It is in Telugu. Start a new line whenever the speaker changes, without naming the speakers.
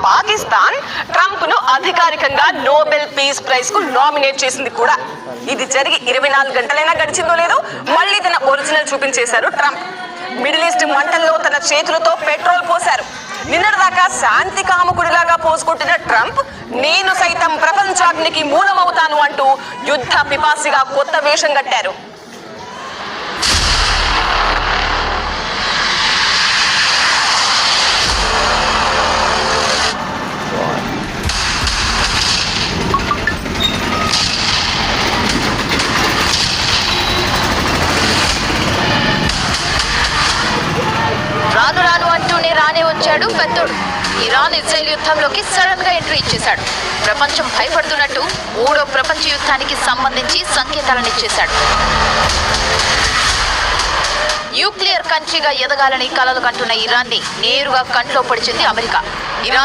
పాకిస్తాన్ ట్రంప్ ను అధికారికంగా నోబెల్ పీస్ ప్రైజ్ కు నామినేట్ చేసింది కూడా. ఇది జరిగి 24 గంటలైనా గడిచిందో లేదో మళ్ళీ తన ఒరిజినల్ చూపించేశారు ట్రంప్. మిడిల్ ఈస్ట్ మంటల్లో తన చేతులతో పెట్రోల్ పోశారు. నిన్నటిదాకా శాంతి కాముకుడిలాగా పోసుకుంటున్న ట్రంప్ నేను సైతం ప్రపంచాగ్నికి మూలమవుతాను అంటూ యుద్ధ పిపాసిగా కొత్త వేషం కట్టారు.
రాను రాను అంటూనే రానే వచ్చాడు పెద్దోడు. ఇరాన్ ఇజ్రాయెల్ యుద్ధంలోకి సడన్ గా ఎంట్రీ ఇచ్చేశాడు. ప్రపంచం భయపడుతున్నట్టు 3వ ప్రపంచ యుద్ధానికి సంబంధించి సంకేతాలనిచ్చేశాడు. న్యూక్లియర్ కంట్రీగా ఎదగాలని కలలు కంటున్న ఇరాన్ ని నేరుగా కంట్లో పొడిచింది అమెరికా. ఇరాన్